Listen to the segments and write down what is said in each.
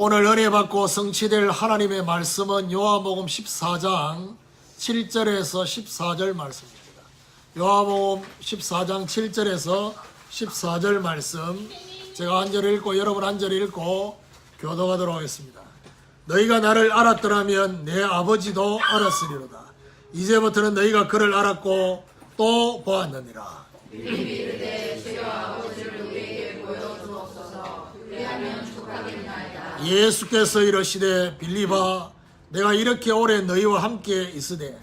오늘 은혜 받고 성취될 하나님의 말씀은 요한복음 14장 7절에서 14절 말씀입니다. 요한복음 14장 7절에서 14절 말씀, 제가 한 절 읽고 여러분 한 절 읽고 교도하도록 하겠습니다. 너희가 나를 알았더라면 내 아버지도 알았으리로다. 이제부터는 너희가 그를 알았고 또 보았느니라. 예수께서 이르시되 빌립아, 내가 이렇게 오래 너희와 함께 있으되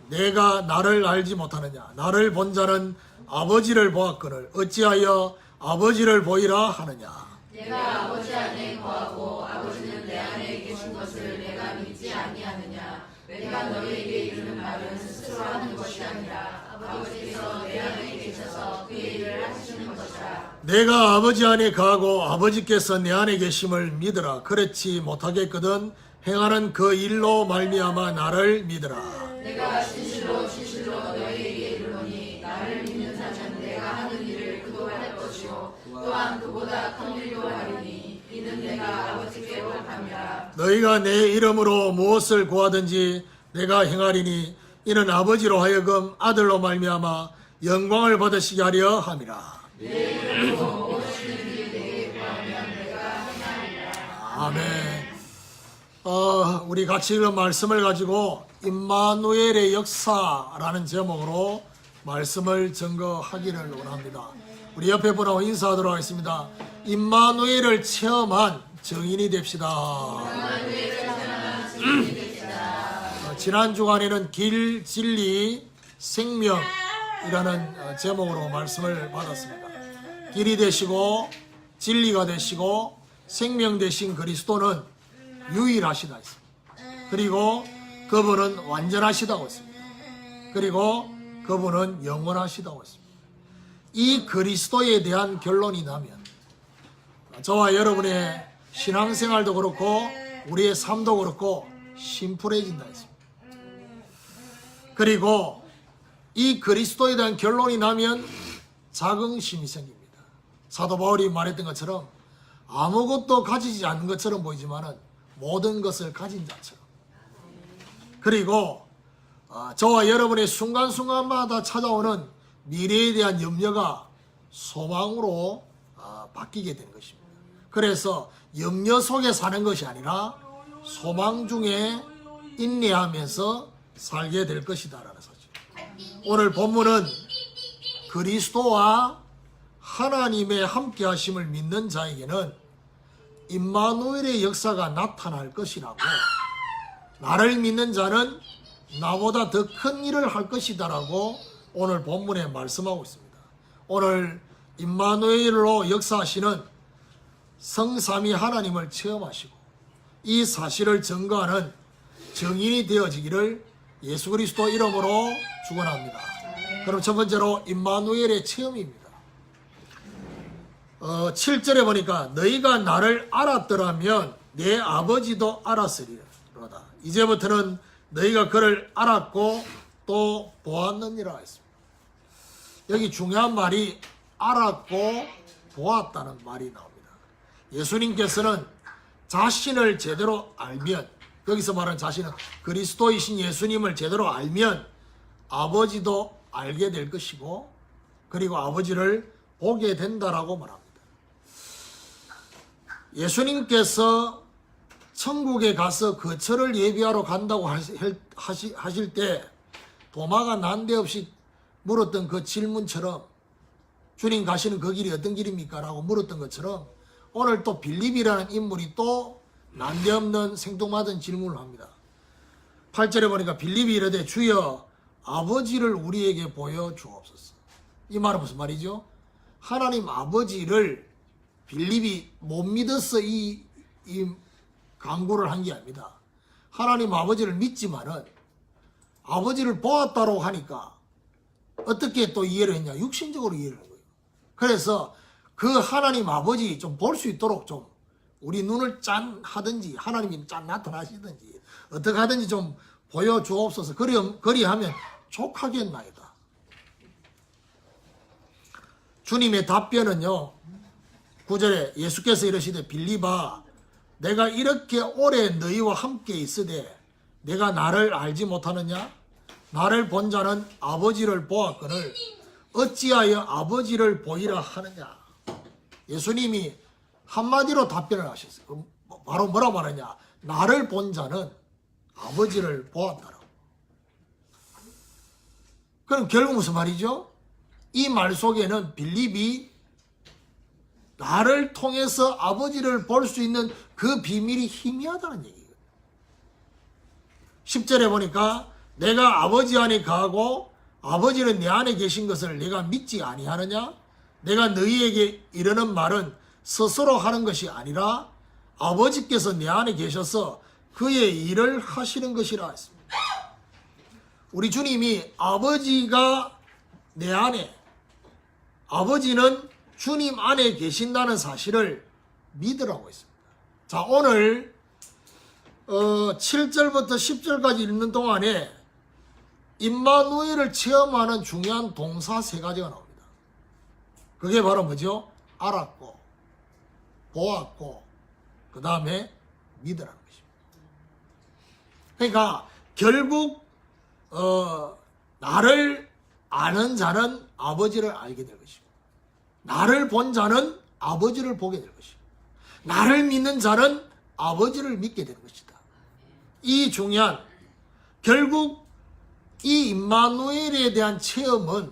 내가 나를 알지 못하느냐? 나를 본 자는 아버지를 보았거늘 어찌하여 아버지를 보이라 하느냐? 내가 아버지 안에 거하고 아버지는 내 안에 계신 것을 내가 믿지 아니하느냐? 내가 너희에게 이르는 말은 스스로 하는 것이 아니라 아버지께서 내 안에 계셔서 그의 일을 하시는 것이라. 내가 아버지 안에 거하고 아버지께서 내 안에 계심을 믿으라. 그렇지 못하겠거든 행하는 그 일로 말미암아 나를 믿으라. 내가 진실로 너희에게 이르노니 나를 믿는 자는 내가 하는 일을 그도 할 것이요 또한 그보다 큰 일도 하리니 이는 내가 아버지께로 함이라. 너희가 내 이름으로 무엇을 구하든지 내가 행하리니 이는 아버지로 하여금 아들로 말미암아 영광을 받으시게 하려 함이라. 아멘. 우리 같이 읽은 말씀을 가지고 임마누엘의 역사라는 제목으로 말씀을 증거하기를 원합니다. 우리 옆에 분하고 인사하도록 하겠습니다. 임마누엘을 체험한 증인이 됩시다. 지난 주간에는 길, 진리, 생명이라는 제목으로 말씀을 받았습니다. 길이 되시고 진리가 되시고 생명 되신 그리스도는 유일하시다 했습니다. 그리고 그분은 완전하시다고 했습니다. 그리고 그분은 영원하시다고 했습니다. 이 그리스도에 대한 결론이 나면 저와 여러분의 신앙생활도 그렇고 우리의 삶도 그렇고 심플해진다 했습니다. 그리고 이 그리스도에 대한 결론이 나면 자긍심이 생깁니다. 사도 바울이 말했던 것처럼 아무것도 가지지 않는 것처럼 보이지만은 모든 것을 가진 자처럼. 그리고 저와 여러분의 순간순간마다 찾아오는 미래에 대한 염려가 소망으로 바뀌게 되는 것입니다. 그래서 염려 속에 사는 것이 아니라 소망 중에 인내하면서 살게 될 것이다라는 사실. 오늘 본문은 그리스도와 하나님의 함께 하심을 믿는 자에게는 임마누엘의 역사가 나타날 것이라고, 나를 믿는 자는 나보다 더 큰 일을 할 것이다라고 오늘 본문에 말씀하고 있습니다. 오늘 임마누엘로 역사하시는 성삼위 하나님을 체험하시고 이 사실을 증거하는 증인이 되어지기를 예수 그리스도 이름으로 축원합니다. 그럼 첫 번째로 임마누엘의 체험입니다. 7절에 보니까 너희가 나를 알았더라면 내 아버지도 알았으리로다. 이제부터는 너희가 그를 알았고 또 보았느니라 했습니다. 여기 중요한 말이 알았고 보았다는 말이 나옵니다. 예수님께서는 자신을 제대로 알면, 여기서 말하는 자신은 그리스도이신 예수님을 제대로 알면 아버지도 알게 될 것이고 그리고 아버지를 보게 된다라고 말합니다. 예수님께서 천국에 가서 거처를 예비하러 간다고 하실 때 도마가 난데없이 물었던 그 질문처럼 주님 가시는 그 길이 어떤 길입니까? 라고 물었던 것처럼 오늘 또 빌립이라는 인물이 또 난데없는 생뚱맞은 질문을 합니다. 8절에 보니까 빌립이 이르되 주여 아버지를 우리에게 보여주옵소서. 이 말은 무슨 말이죠? 하나님 아버지를 빌립이 못 믿어서 이 강구를 한 게 아닙니다. 하나님 아버지를 믿지만은 아버지를 보았다고 하니까 어떻게 또 이해를 했냐? 육신적으로 이해를 한 거예요. 그래서 그 하나님 아버지 좀 볼 수 있도록 좀 우리 눈을 짠 하든지 하나님이 짠 나타나시든지 어떻게 하든지 좀 보여주옵소서. 그리하면 족하겠나이다. 주님의 답변은요, 9절에 예수께서 이르시되 빌립아 내가 이렇게 오래 너희와 함께 있으되 내가 나를 알지 못하느냐? 나를 본 자는 아버지를 보았거늘 어찌하여 아버지를 보이라 하느냐? 예수님이 한마디로 답변을 하셨어요. 바로 뭐라고 말하냐? 나를 본 자는 아버지를 보았다라고. 그럼 결국 무슨 말이죠? 이 말 속에는 빌립이 나를 통해서 아버지를 볼 수 있는 그 비밀이 희미하다는 얘기예요. 10절에 보니까 내가 아버지 안에 거하고 아버지는 내 안에 계신 것을 내가 믿지 아니하느냐? 내가 너희에게 이르는 말은 스스로 하는 것이 아니라 아버지께서 내 안에 계셔서 그의 일을 하시는 것이라 했습니다. 우리 주님이 아버지가 내 안에, 아버지는 주님 안에 계신다는 사실을 믿으라고 했습니다. 자, 오늘 7절부터 10절까지 읽는 동안에 임마누엘을 체험하는 중요한 동사 세 가지가 나옵니다. 그게 바로 뭐죠? 알았고, 보았고, 그 다음에 믿으라는 것입니다. 그러니까 결국 나를 아는 자는 아버지를 알게 될 것이고, 나를 본 자는 아버지를 보게 될 것이고, 나를 믿는 자는 아버지를 믿게 되는 것이다. 이 중요한, 결국 이 임마누엘에 대한 체험은,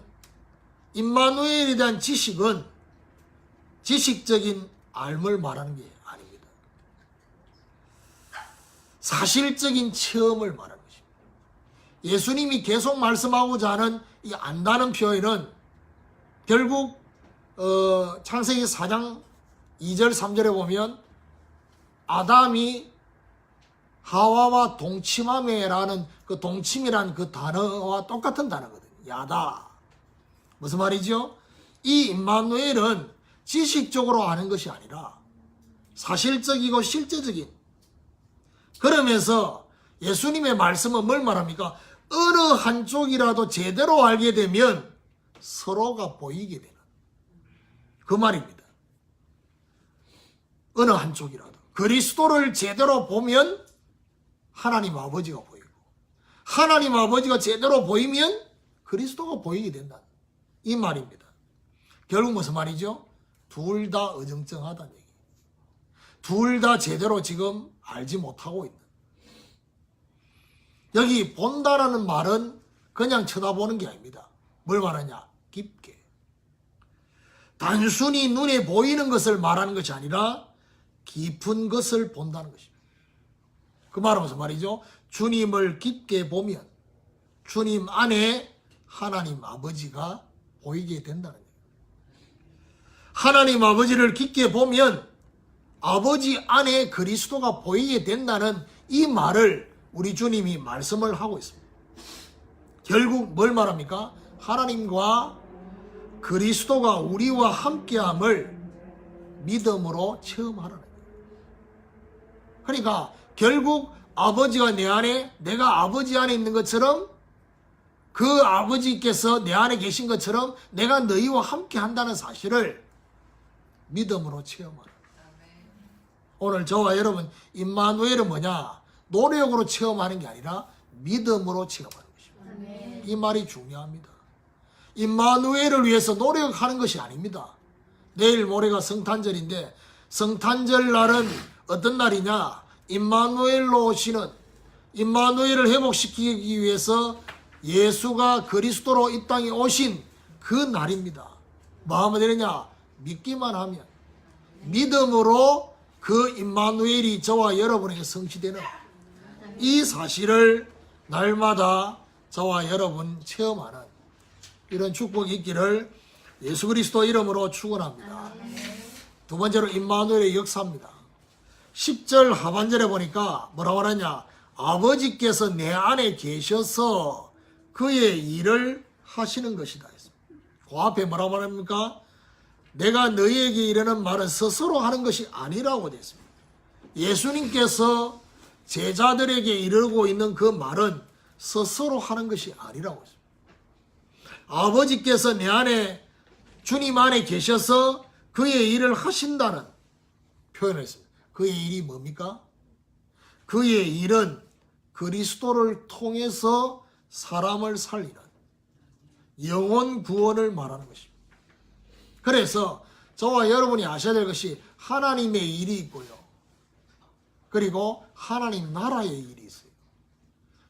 임마누엘에 대한 지식은 지식적인 알을 말하는 게 아닙니다. 사실적인 체험을 말하는 것입니다. 예수님이 계속 말씀하고자 하는 이 안다는 표현은 결국 창세기 4장 2절 3절에 보면 아담이 하와와 동침함에라는 그 동침이라는 그 단어와 똑같은 단어거든요. 야다. 무슨 말이죠? 이 임마누엘은 지식적으로 아는 것이 아니라 사실적이고 실제적인, 그러면서 예수님의 말씀은 뭘 말합니까? 어느 한쪽이라도 제대로 알게 되면 서로가 보이게 되는 그 말입니다. 어느 한쪽이라도 그리스도를 제대로 보면 하나님 아버지가 보이고, 하나님 아버지가 제대로 보이면 그리스도가 보이게 된다, 이 말입니다. 결국 무슨 말이죠? 둘 다 어정쩡하다는 얘기. 둘 다 제대로 지금 알지 못하고 있는. 여기 본다라는 말은 그냥 쳐다보는 게 아닙니다. 뭘 말하냐? 깊게. 단순히 눈에 보이는 것을 말하는 것이 아니라 깊은 것을 본다는 것입니다. 그 말은 무슨 말이죠? 주님을 깊게 보면 주님 안에 하나님 아버지가 보이게 된다는 거예요. 하나님 아버지를 깊게 보면 아버지 안에 그리스도가 보이게 된다는 이 말을 우리 주님이 말씀을 하고 있습니다. 결국 뭘 말합니까? 하나님과 그리스도가 우리와 함께함을 믿음으로 체험하라는 거예요. 그러니까 결국 아버지가 내 안에, 내가 아버지 안에 있는 것처럼, 그 아버지께서 내 안에 계신 것처럼 내가 너희와 함께 한다는 사실을 믿음으로 체험하라. 오늘 저와 여러분 임마누엘은 뭐냐? 노력으로 체험하는 게 아니라 믿음으로 체험하는 것입니다. 이 말이 중요합니다. 임마누엘을 위해서 노력하는 것이 아닙니다. 내일 모레가 성탄절인데 성탄절 날은 어떤 날이냐? 임마누엘로 오시는, 임마누엘을 회복시키기 위해서 예수가 그리스도로 이 땅에 오신 그 날입니다. 뭐하면 되느냐? 믿기만 하면, 믿음으로 그 임마누엘이 저와 여러분에게 성취되는 이 사실을 날마다 저와 여러분 체험하는 이런 축복이 있기를 예수 그리스도 이름으로 축원합니다. 두 번째로 임마누엘의 역사입니다. 10절 하반절에 보니까 뭐라고 하느냐? 아버지께서 내 안에 계셔서 그의 일을 하시는 것이다. 그 앞에 뭐라고 말합니까? 내가 너희에게 이르는 말은 스스로 하는 것이 아니라고 되어 있습니다. 예수님께서 제자들에게 이르고 있는 그 말은 스스로 하는 것이 아니라고 했습니다. 아버지께서 내 안에, 주님 안에 계셔서 그의 일을 하신다는 표현을 했습니다. 그의 일이 뭡니까? 그의 일은 그리스도를 통해서 사람을 살리는 영혼 구원을 말하는 것입니다. 그래서 저와 여러분이 아셔야 될 것이 하나님의 일이 있고요. 그리고 하나님 나라의 일이 있어요.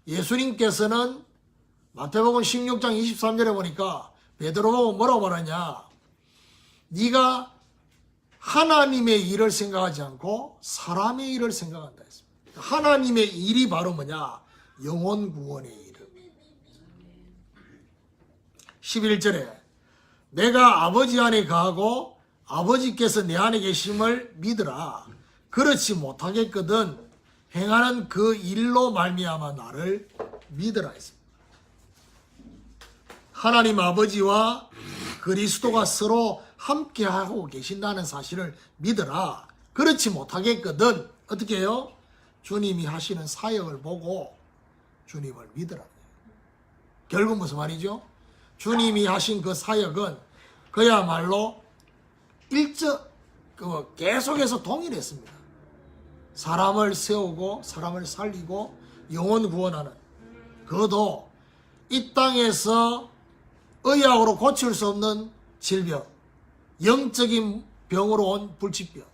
예수님께서는 마태복음 16장 23절에 보니까 베드로가 뭐라고 말하냐? 네가 하나님의 일을 생각하지 않고 사람의 일을 생각한다 했습니다. 하나님의 일이 바로 뭐냐? 영혼 구원의 일. 11절에 내가 아버지 안에 거하고 아버지께서 내 안에 계심을 믿으라. 그렇지 못하겠거든 행하는 그 일로 말미암아 나를 믿으라 했습니다. 하나님 아버지와 그리스도가 서로 함께하고 계신다는 사실을 믿으라. 그렇지 못하겠거든 어떻게 해요? 주님이 하시는 사역을 보고 주님을 믿으라. 결국 무슨 말이죠? 주님이 하신 그 사역은 그야말로 계속해서 동일했습니다. 사람을 세우고 사람을 살리고 영혼 구원하는, 그것도 이 땅에서 의학으로 고칠 수 없는 질병, 영적인 병으로 온 불치병,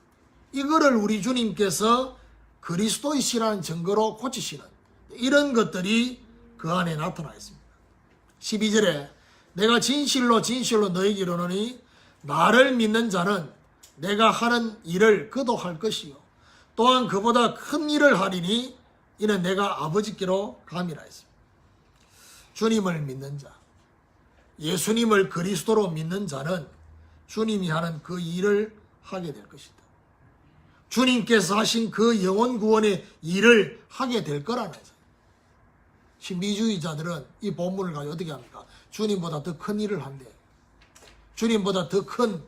이거를 우리 주님께서 그리스도이시라는 증거로 고치시는 이런 것들이 그 안에 나타나 있습니다. 12절에 내가 진실로 진실로 너희에게 이르노니 나를 믿는 자는 내가 하는 일을 그도 할 것이요 또한 그보다 큰 일을 하리니 이는 내가 아버지께로 감이라 했습니다. 주님을 믿는 자, 예수님을 그리스도로 믿는 자는 주님이 하는 그 일을 하게 될 것이다. 주님께서 하신 그 영혼 구원의 일을 하게 될 거라는 거예요. 신비주의자들은 이 본문을 가지고 어떻게 합니까? 주님보다 더 큰 일을 한대. 주님보다 더 큰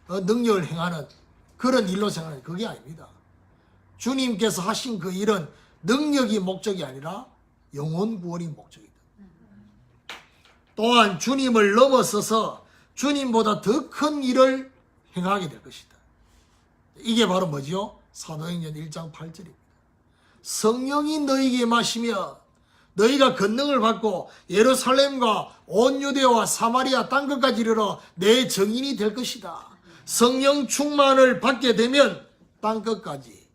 능력을 행하는 그런 일로 생각하는 그게 아닙니다. 주님께서 하신 그 일은 능력이 목적이 아니라 영혼 구원이 목적이다. 또한 주님을 넘어서서 주님보다 더 큰 일을 행하게 될 것이다. 이게 바로 뭐지요? 사도행전 1장 8절입니다. 성령이 너희에게 임하시면 너희가 권능을 받고 예루살렘과 온 유대와 사마리아 땅끝까지 이르러 내 증인이 될 것이다. 성령 충만을 받게 되면 땅끝까지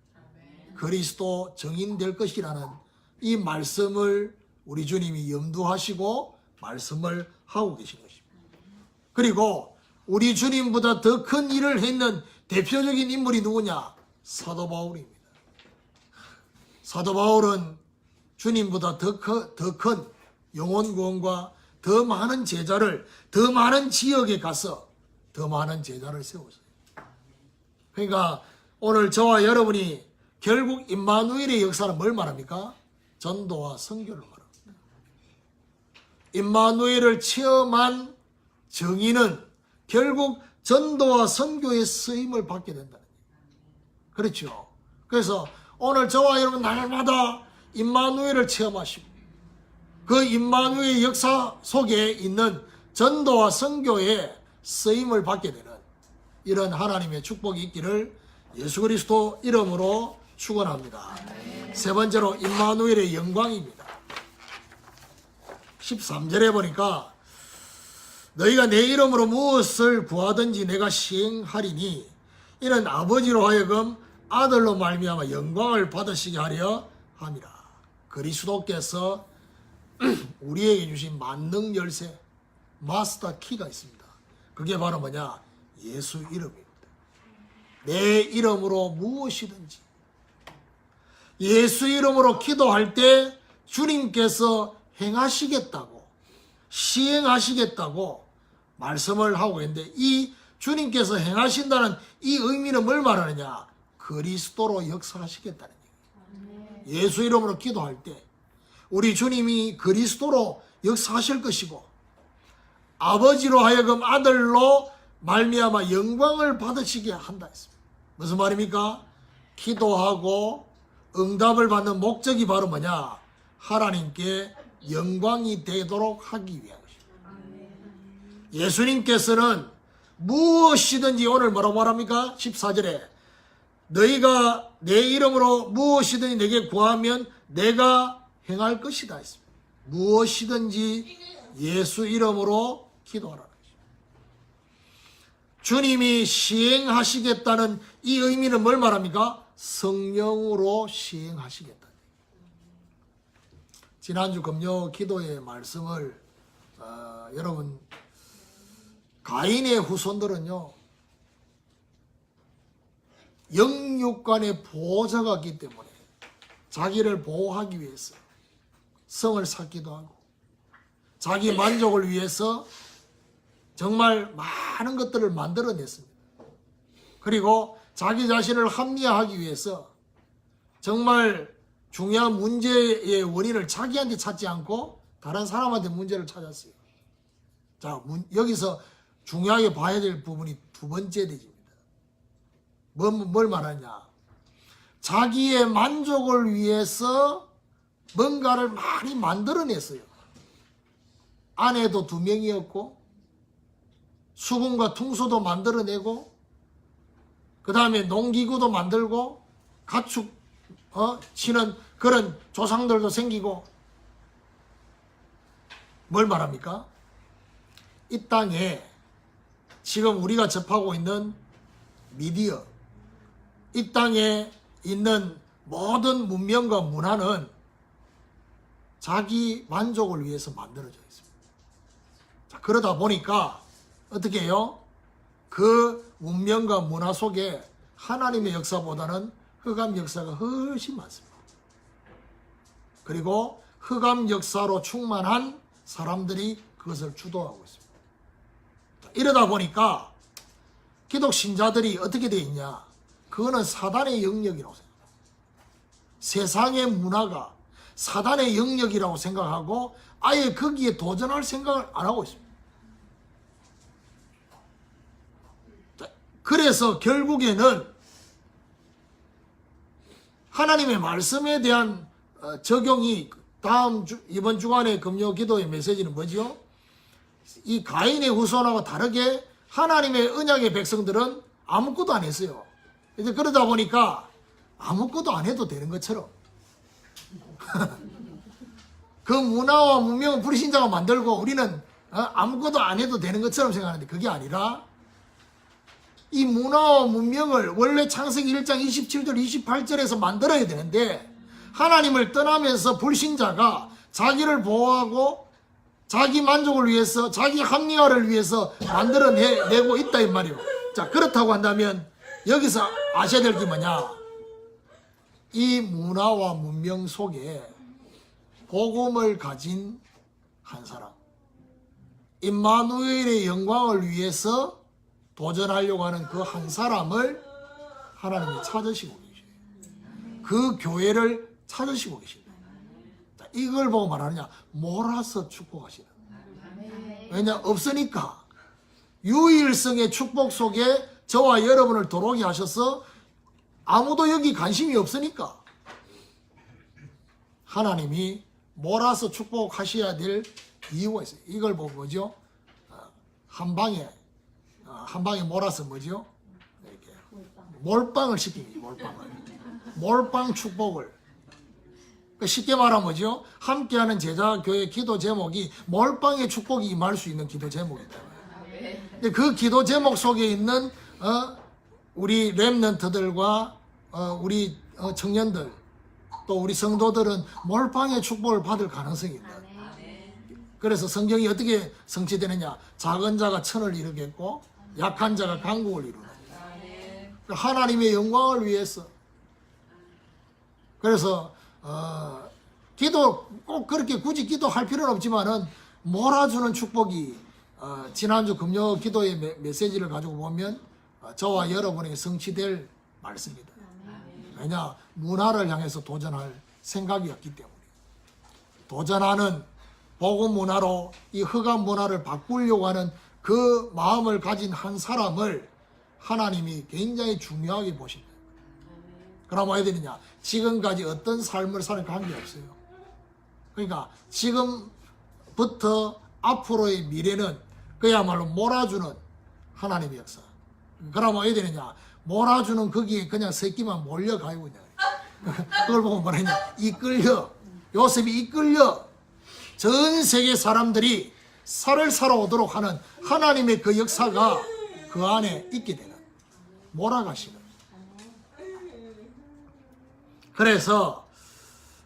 그리스도 증인 될 것이라는 이 말씀을 우리 주님이 염두하시고 말씀을 하고 계신 것입니다. 그리고 우리 주님보다 더 큰 일을 했는 대표적인 인물이 누구냐? 사도 바울입니다. 사도 바울은 주님보다 더 큰 영혼 구원과 더 많은 제자를, 더 많은 지역에 가서 더 많은 제자를 세웠어요. 그러니까 오늘 저와 여러분이 결국 임마누엘의 역사는 뭘 말합니까? 전도와 선교를 말합니다. 임마누엘을 체험한 정의는 결국 전도와 선교의 쓰임을 받게 된다는 거예요. 그렇죠? 그래서 오늘 저와 여러분 날마다 임마누엘을 체험하시고 그 임마누엘 역사 속에 있는 전도와 선교의 쓰임을 받게 되는 이런 하나님의 축복이 있기를 예수 그리스도 이름으로 축원합니다. 세 번째로 임마누엘의 영광입니다. 13절에 보니까 너희가 내 이름으로 무엇을 구하든지 내가 시행하리니 이는 아버지로 하여금 아들로 말미암아 영광을 받으시게 하려 함이라. 그리스도께서 우리에게 주신 만능 열쇠 마스터 키가 있습니다. 그게 바로 뭐냐? 예수 이름입니다. 내 이름으로 무엇이든지 예수 이름으로 기도할 때 주님께서 행하시겠다고 시행하시겠다고 말씀을 하고 있는데 이 주님께서 행하신다는 이 의미는 뭘 말하느냐? 그리스도로 역사하시겠다는 얘기예요. 예수 이름으로 기도할 때 우리 주님이 그리스도로 역사하실 것이고 아버지로 하여금 아들로 말미암아 영광을 받으시게 한다 했습니다. 무슨 말입니까? 기도하고 응답을 받는 목적이 바로 뭐냐? 하나님께 영광이 되도록 하기 위한 것입니다. 예수님께서는 무엇이든지 오늘 뭐라고 말합니까? 14절에 너희가 내 이름으로 무엇이든지 내게 구하면 내가 행할 것이다 했습니다. 무엇이든지 예수 이름으로 기도하라. 주님이 시행하시겠다는 이 의미는 뭘 말합니까? 성령으로 시행하시겠다. 지난주 금요 기도의 말씀을 여러분, 가인의 후손들은요 영육간의 보호자가 있기 때문에 자기를 보호하기 위해서 성을 쌓기도 하고 자기 만족을 위해서 정말 많은 것들을 만들어냈습니다. 그리고 자기 자신을 합리화하기 위해서 정말 중요한 문제의 원인을 자기한테 찾지 않고 다른 사람한테 문제를 찾았어요. 자, 여기서 중요하게 봐야 될 부분이 두 번째 대지입니다. 뭘 말하냐? 자기의 만족을 위해서 뭔가를 많이 만들어냈어요. 아내도 2명이었고 수금과 퉁소도 만들어내고 그 다음에 농기구도 만들고 가축 치는 그런 조상들도 생기고 뭘 말합니까? 이 땅에 지금 우리가 접하고 있는 미디어, 이 땅에 있는 모든 문명과 문화는 자기 만족을 위해서 만들어져 있습니다. 자, 그러다 보니까 어떻게 해요? 그 문명과 문화 속에 하나님의 역사보다는 흑암 역사가 훨씬 많습니다. 그리고 흑암 역사로 충만한 사람들이 그것을 주도하고 있습니다. 이러다 보니까 기독 신자들이 어떻게 되어 있냐? 그거는 사단의 영역이라고 생각합니다. 세상의 문화가 사단의 영역이라고 생각하고 아예 거기에 도전할 생각을 안 하고 있습니다. 그래서 결국에는 하나님의 말씀에 대한 적용이 이번 주간의 금요 기도의 메시지는 뭐죠? 이 가인의 후손하고 다르게 하나님의 언약의 백성들은 아무것도 안 했어요. 이제 그러다 보니까 아무것도 안 해도 되는 것처럼 그 문화와 문명은 불신자가 만들고 우리는 아무것도 안 해도 되는 것처럼 생각하는데 그게 아니라 이 문화와 문명을 원래 창세기 1장 27절 28절에서 만들어야 되는데 하나님을 떠나면서 불신자가 자기를 보호하고 자기 만족을 위해서 자기 합리화를 위해서 만들어내고 있다 이 말이에요. 자, 그렇다고 한다면 여기서 아셔야 될 게 뭐냐? 이 문화와 문명 속에 복음을 가진 한 사람, 임마누엘의 영광을 위해서 도전하려고 하는 그 한 사람을 하나님이 찾으시고 계셔요. 그 교회를 찾으시고 계십니다. 이걸 보고 말하느냐? 몰아서 축복하시는. 왜냐? 없으니까. 유일성의 축복 속에 저와 여러분을 들어오게 하셔서 아무도 여기 관심이 없으니까 하나님이 몰아서 축복하셔야 될 이유가 있어요. 이걸 보고 뭐죠? 한 방에 몰아서 뭐죠? 이렇게 몰빵을 시킵니다. 몰빵 축복을. 쉽게 말하면 뭐죠? 함께하는 제자교회 기도 제목이 몰빵의 축복이 임할 수 있는 기도 제목이다. 근데 그 기도 제목 속에 있는 우리 렘넌트들과 우리 청년들 또 우리 성도들은 몰빵의 축복을 받을 가능성이 있다. 그래서 성경이 어떻게 성취되느냐? 작은 자가 천을 이루겠고 약한 자가 강국을 이루는. 하나님의 영광을 위해서. 그래서 기도 꼭 그렇게 굳이 기도할 필요는 없지만은 몰아주는 축복이 지난주 금요 기도의 메시지를 가지고 보면 저와 여러분에게 성취될 말씀이다. 왜냐? 문화를 향해서 도전할 생각이었기 때문에. 도전하는 복음 문화로 이 흑암 문화를 바꾸려고 하는 그 마음을 가진 한 사람을 하나님이 굉장히 중요하게 보십니다. 그럼 뭐 해야 되느냐? 지금까지 어떤 삶을 사는 관계없어요. 그러니까 지금부터 앞으로의 미래는 그야말로 몰아주는 하나님의 역사. 그럼 뭐 해야 되느냐? 몰아주는 거기에 그냥 새끼만 몰려가요 그냥. 그걸 보고 뭐라 했냐, 이끌려, 요셉이 이끌려 전 세계 사람들이 살을 사러 오도록 하는 하나님의 그 역사가 그 안에 있게 되는, 몰아가시는. 그래서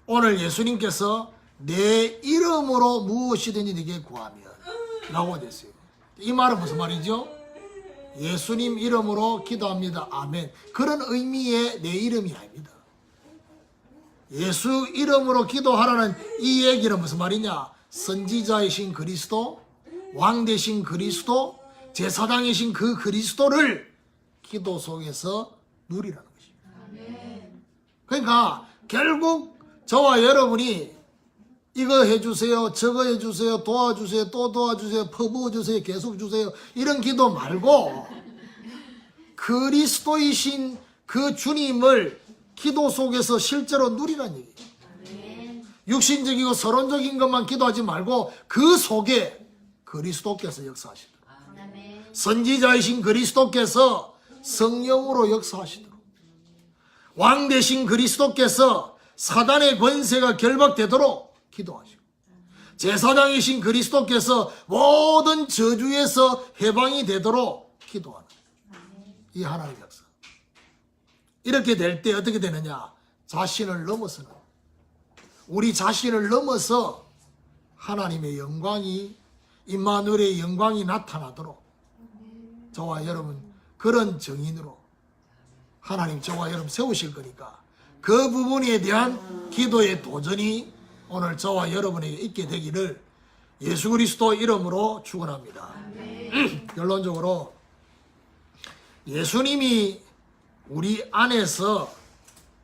오늘 예수님께서 내 이름으로 무엇이든지 네게 구하면 라고 됐어요. 이 말은 무슨 말이죠? 예수님 이름으로 기도합니다. 아멘. 그런 의미의 내 이름이 아닙니다. 예수 이름으로 기도하라는 이 얘기는 무슨 말이냐? 선지자이신 그리스도, 왕 되신 그리스도, 제사장이신 그 그리스도를 기도 속에서 누리라는 것입니다. 그러니까 결국 저와 여러분이 이거 해주세요, 저거 해주세요, 도와주세요, 또 도와주세요, 퍼부어주세요, 계속 주세요, 이런 기도 말고 그리스도이신 그 주님을 기도 속에서 실제로 누리라는 얘기예요. 육신적이고 서론적인 것만 기도하지 말고 그 속에 그리스도께서 역사하시도록, 선지자이신 그리스도께서 성령으로 역사하시도록, 왕 되신 그리스도께서 사단의 권세가 결박되도록 기도하시고, 제사장이신 그리스도께서 모든 저주에서 해방이 되도록 기도하는 이 하나님의 역사. 이렇게 될 때 어떻게 되느냐? 자신을 넘어서는, 우리 자신을 넘어서 하나님의 영광이, 임마누엘의 영광이 나타나도록 저와 여러분 그런 정인으로 하나님 저와 여러분 세우실 거니까 그 부분에 대한 기도의 도전이 오늘 저와 여러분에게 있게 되기를 예수 그리스도 이름으로 축원합니다. 결론적으로 예수님이 우리 안에서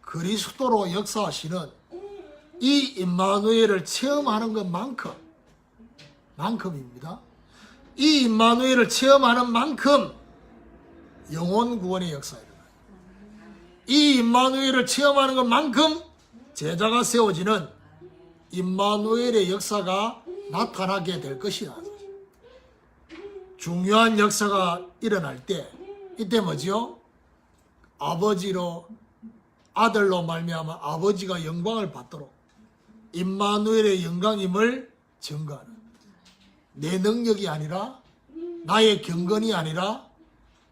그리스도로 역사하시는 이 임마누엘을 체험하는 것만큼입니다. 이 임마누엘을 체험하는 만큼 영혼 구원의 역사가 일어나요. 이 임마누엘을 체험하는 것만큼 제자가 세워지는 임마누엘의 역사가 나타나게 될 것이다. 중요한 역사가 일어날 때, 이때 뭐지요? 아버지로, 아들로 말미암아 아버지가 영광을 받도록 임마누엘의 영광임을 증거하는, 내 능력이 아니라, 나의 경건이 아니라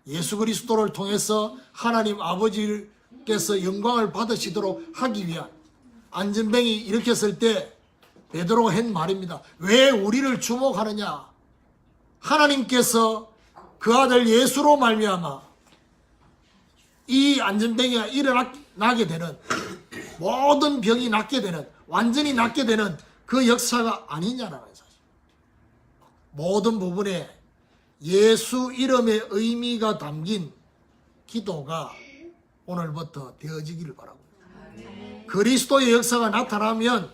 예수 그리스도를 통해서 하나님 아버지께서 영광을 받으시도록 하기 위한, 안전뱅이 일으켰을 때 베드로가 한 말입니다. 왜 우리를 주목하느냐? 하나님께서 그 아들 예수로 말미암아 이 안전뱅이가 일어나게 되는, 모든 병이 낫게 되는, 완전히 낫게 되는 그 역사가 아니냐라는 사실. 모든 부분에 예수 이름의 의미가 담긴 기도가 오늘부터 되어지기를 바라고, 그리스도의 역사가 나타나면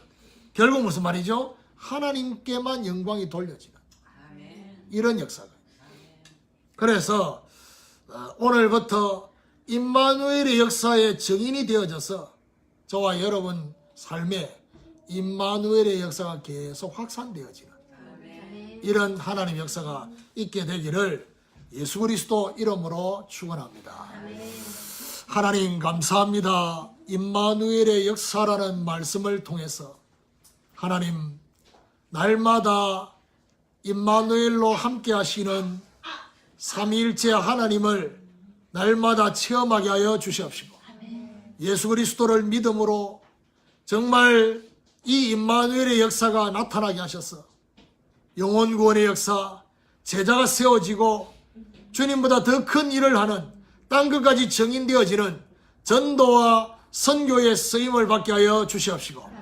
결국 무슨 말이죠? 하나님께만 영광이 돌려지는 이런 역사가. 그래서 오늘부터 임마누엘의 역사의 증인이 되어져서 저와 여러분 삶에 임마누엘의 역사가 계속 확산되어지는 이런 하나님의 역사가 있게 되기를 예수 그리스도 이름으로 축원합니다. 하나님 감사합니다. 임마누엘의 역사라는 말씀을 통해서 하나님 날마다 임마누엘로 함께 하시는 삼위일체 하나님을 날마다 체험하게 하여 주시옵시고, 예수 그리스도를 믿음으로 정말 이 임마누엘의 역사가 나타나게 하셔서 영혼 구원의 역사, 제자가 세워지고 주님보다 더 큰 일을 하는, 땅끝까지 정인되어지는 전도와 선교의 쓰임을 받게 하여 주시옵시고,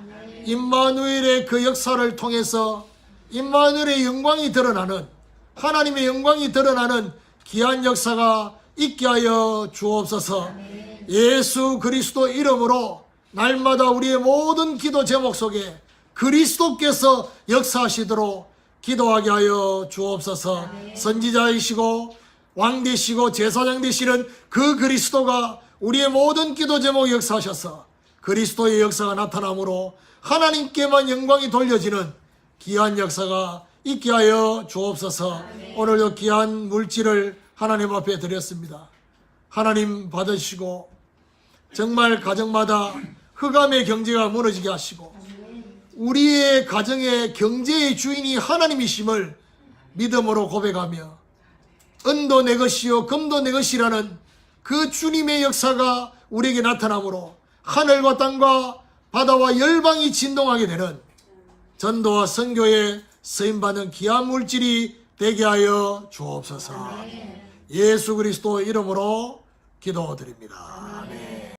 임마누엘의 그 역사를 통해서 임마누엘의 영광이 드러나는, 하나님의 영광이 드러나는 귀한 역사가 있게 하여 주옵소서. 예수 그리스도 이름으로 날마다 우리의 모든 기도 제목 속에 그리스도께서 역사하시도록 기도하게 하여 주옵소서. 선지자이시고 왕 되시고 제사장 되시는 그 그리스도가 우리의 모든 기도 제목 역사하셔서 그리스도의 역사가 나타나므로 하나님께만 영광이 돌려지는 귀한 역사가 있게 하여 주옵소서. 오늘도 귀한 물질을 하나님 앞에 드렸습니다. 하나님 받으시고 정말 가정마다 흑암의 경제가 무너지게 하시고 우리의 가정의 경제의 주인이 하나님이심을 믿음으로 고백하며 은도 내 것이요 금도 내 것이라는 그 주님의 역사가 우리에게 나타나므로 하늘과 땅과 바다와 열방이 진동하게 되는 전도와 선교에 쓰임받는 귀한 물질이 되게 하여 주옵소서. 예수 그리스도 이름으로 기도드립니다. 아멘.